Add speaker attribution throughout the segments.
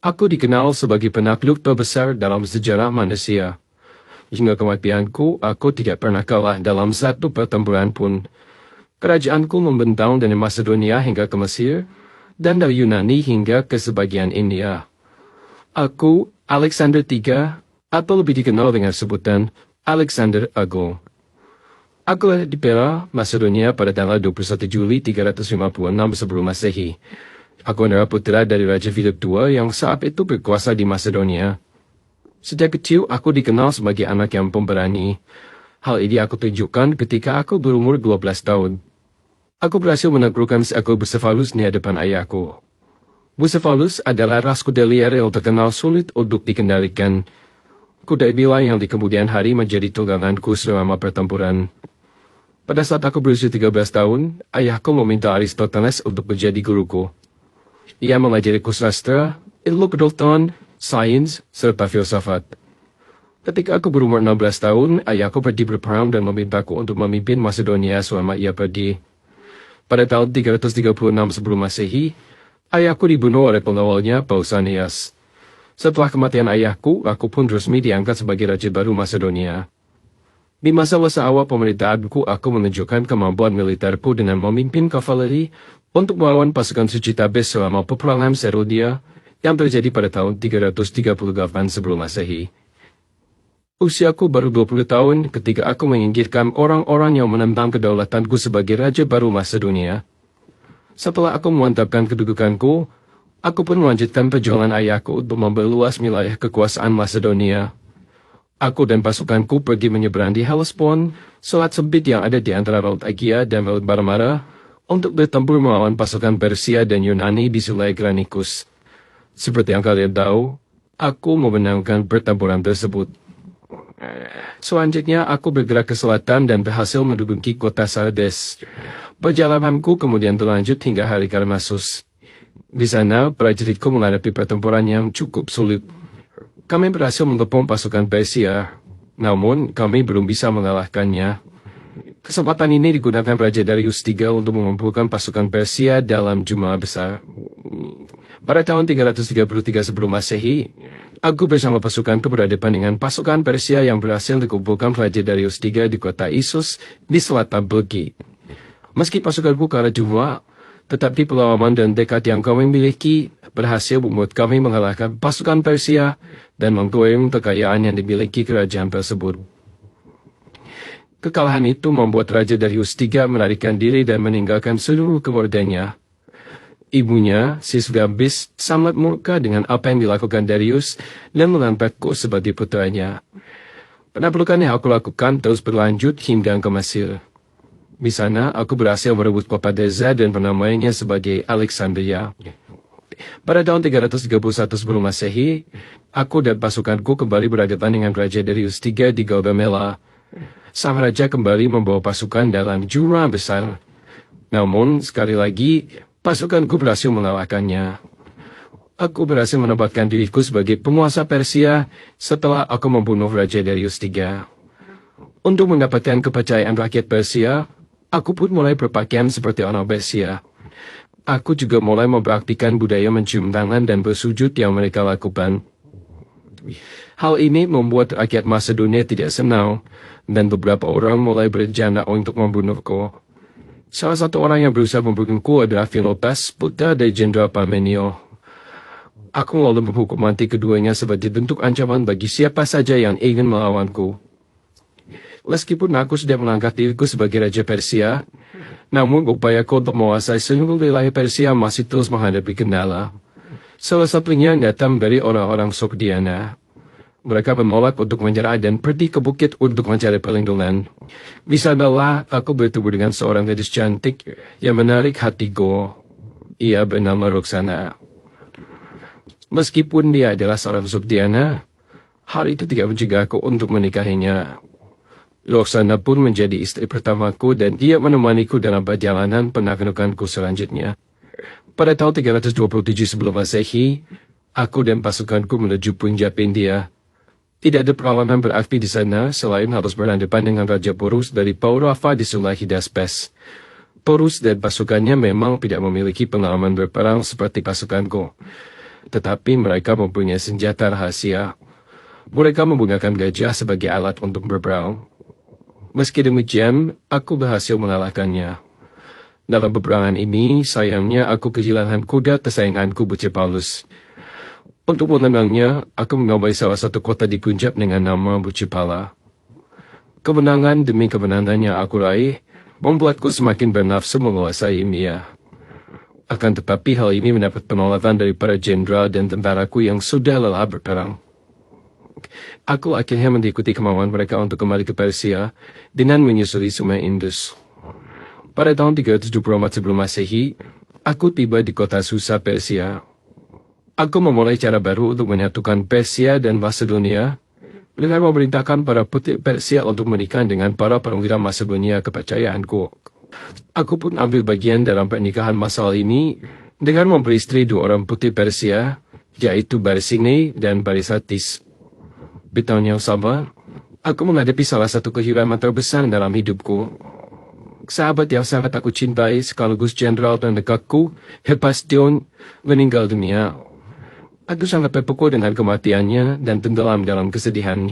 Speaker 1: Aku dikenal sebagai penakluk terbesar dalam sejarah manusia. Hingga kematianku, aku tidak pernah kalah dalam satu pertempuran pun. Kerajaanku membentang dari Macedonia hingga ke Mesir, dan dari Yunani hingga ke sebagian India. Aku, Alexander III, atau lebih dikenal dengan sebutan Alexander Agung. Aku lahir di Pera, Macedonia pada tanggal 21 Juli 356 sebelum Masehi. Aku adalah putra dari Raja Philip II yang saat itu berkuasa di Macedonia. Sejak kecil aku dikenal sebagai anak yang pemberani. Hal ini aku tunjukkan ketika aku berumur 12 tahun. Aku berhasil menaklukkan seekor Bucephalus di hadapan ayahku. Bucephalus adalah ras kuda liar yang terkenal sulit untuk dikendalikan. Kuda inilah yang di kemudian hari menjadi tungganganku selama pertempuran. Pada saat aku berusia 13 tahun, ayahku meminta Aristoteles untuk menjadi guruku. Ia mengajariku sastra, ilmu kedokteran, sains, serta filsafat. Ketika aku berumur 16 tahun, ayahku pergi berperang dan memintaku untuk memimpin Macedonia selama ia pergi. Pada tahun 336 sebelum Masehi, ayahku dibunuh oleh pengawalnya Pausanias. Setelah kematian ayahku, aku pun resmi diangkat sebagai raja baru Macedonia. Di masa-masa awal pemerintahanku, aku menunjukkan kemampuan militerku dengan memimpin kavaleri untuk melawan pasukan Sucitabes selama peperangan Serudia yang terjadi pada tahun 338 sebelum Masehi. Usiaku baru 20 tahun ketika aku menyingkirkan orang-orang yang menentang kedaulatanku sebagai raja baru Macedonia. Setelah aku memantapkan kedudukanku, aku pun melanjutkan perjuangan ayahku untuk memperluas wilayah kekuasaan Macedonia. Aku dan pasukanku pergi menyeberang di Hellespont, selat sempit yang ada di antara Laut Aegea dan Laut Marmara, untuk bertempur melawan pasukan Persia dan Yunani di Sulai Granicus. Seperti yang kalian tahu, aku memenangkan pertempuran tersebut. Selanjutnya, aku bergerak ke selatan dan berhasil menduduki kota Sardes. Perjalananku kemudian berlanjut hingga hari Karnasus. Di sana, prajuritku menghadapi pertempuran yang cukup sulit. Kami berhasil mengepung pasukan Persia, namun kami belum bisa mengalahkannya. Kesempatan ini digunakan Raja Darius III untuk mengumpulkan pasukan Persia dalam jumlah besar. Pada tahun 333 sebelum Masehi, aku bersama pasukanku berhadapan dengan pasukan Persia yang berhasil dikumpulkan Raja Darius III di kota Issus di selatan Turki. Meski pasukanku kalah jumlah, tetapi pengalaman dan tekad yang kami miliki berhasil membuat kami mengalahkan pasukan Persia dan mengklaim kekayaan yang dimiliki kerajaan tersebut. Kekalahan itu membuat Raja Darius III melarikan diri dan meninggalkan seluruh keluarganya. Ibunya, Sisgambis, sangat murka dengan apa yang dilakukan Darius dan mengangkatku sebagai putranya. Penaklukan yang aku lakukan terus berlanjut hingga ke Mesir. Di sana, aku berhasil merebut kota Deza dan menamainya sebagai Alexandria. Pada tahun 331 sebelum Masehi, aku dan pasukanku kembali berhadapan dengan Raja Darius III di Gaugamela. Sang raja kembali membawa pasukan dalam jumlah besar. Namun, sekali lagi, pasukanku berhasil mengalahkannya. Aku berhasil menempatkan diriku sebagai penguasa Persia setelah aku membunuh Raja Darius III. Untuk mendapatkan kepercayaan rakyat Persia, aku pun mulai berpakaian seperti orang Persia. Aku juga mulai mempraktikkan budaya mencium tangan dan bersujud yang mereka lakukan. Hal ini membuat rakyat Macedonia tidak senang, dan beberapa orang mulai berencana untuk membunuhku. Salah satu orang yang berusaha membunuhku adalah Philotas, putra dari Jenderal Parmenio. Aku lalu menghukum mati keduanya sebagai bentuk ancaman bagi siapa saja yang ingin melawanku. Meskipun aku sudah mengangkat diriku sebagai Raja Persia, namun upayaku untuk menguasai seluruh wilayah Persia masih terus menghadapi kendala. Salah satunya datang dari orang-orang Sogdiana. Mereka menolak untuk menyerah dan pergi ke bukit untuk mencari perlindungan. Di sanalah aku bertemu dengan seorang gadis cantik yang menarik hatiku. Ia bernama Roxana. Meskipun dia adalah seorang Sogdiana, hal itu tidak mencegahku untuk menikahinya. Roxana pun menjadi istri pertamaku dan dia menemaniku dalam perjalanan penaklukanku selanjutnya. Pada tahun 327 sebelum Masehi, aku dan pasukanku menuju Punjab, India. Tidak ada perlawanan berarti di sana selain harus berhadapan dengan Raja Porus dari Paurava di Sulai Hidaspes. Porus dan pasukannya memang tidak memiliki pengalaman berperang seperti pasukanku. tetapi mereka mempunyai senjata rahasia. Mereka menggunakan gajah sebagai alat untuk berperang. Meski demikian, aku berhasil mengalahkannya. Dalam peperangan ini, sayangnya aku kehilangan kuda kesayanganku Bucephalus. Untuk menangnya, aku mengambil salah satu kota di Punjab dengan nama Bucephala. Kemenangan demi kemenangan yang aku raih, membuatku semakin bernafsu menguasai Mia. Akan tetapi hal ini mendapat penolakan dari para jenderal dan tentaraku yang sudah lelah berperang. Aku akhirnya mengikuti kemauan mereka untuk kembali ke Persia dengan menyusuri sungai Indus. Pada tahun 374 sebelum Masehi, aku tiba di kota Susa, Persia. Aku memulai cara baru untuk menyatukan Persia dan Macedonia, dengan memerintahkan para putri Persia untuk menikah dengan para perwira Macedonia kepercayaanku. Aku pun ambil bagian dalam pernikahan masal ini dengan memberi istri 2 orang putri Persia, yaitu Barsine dan Barisatis. Di tahun yang sama, aku menghadapi salah satu kehilangan terbesar dalam hidupku. Sahabat yang sangat aku cintai sekaligus jenderal terdekatku, Hephaestion, meninggal dunia. Aku sangat terpukul dengan kematiannya dan tenggelam dalam kesedihan.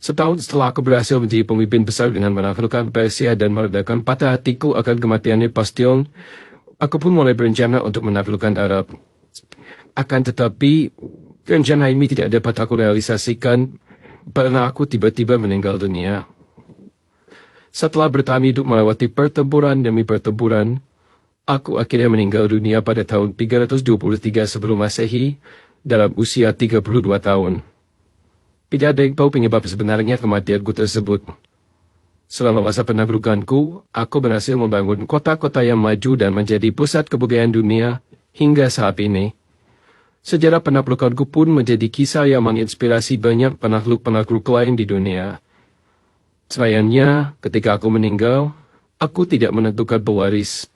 Speaker 1: Setahun setelah aku berhasil menjadi pemimpin besar dengan menaklukkan Persia dan meredakan patah hatiku akan kematian Hephaestion, aku pun mulai berencana untuk menaklukkan Arab. Akan tetapi, rencana ini tidak dapat aku realisasikan karena aku tiba-tiba meninggal dunia. Setelah bertahan hidup melewati pertempuran demi pertempuran, aku akhirnya meninggal dunia pada tahun 323 sebelum Masehi dalam usia 32 tahun. Tidak ada yang tahu penyebab sebenarnya kematianku tersebut. Selama masa penaklukanku, aku berhasil membangun kota-kota yang maju dan menjadi pusat kebudayaan dunia hingga saat ini. Sejarah penaklukanku pun menjadi kisah yang menginspirasi banyak penakluk-penakluk lain di dunia. Sayangnya, ketika aku meninggal, aku tidak menentukan pewaris.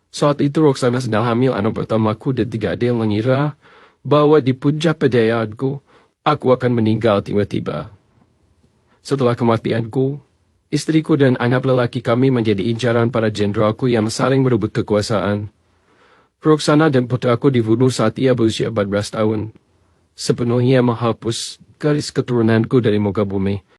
Speaker 1: Saat itu Roxana sedang hamil anak pertamaku dan tidak ada yang mengira bahwa di puncak kejayaanku, aku akan meninggal tiba-tiba. Setelah kematianku, istriku dan anak lelaki kami menjadi incaran para jenderalku yang saling merebut kekuasaan. Roxana dan putraku dibunuh saat ia berusia 14 tahun. Sepenuhnya menghapus garis keturunanku dari muka bumi.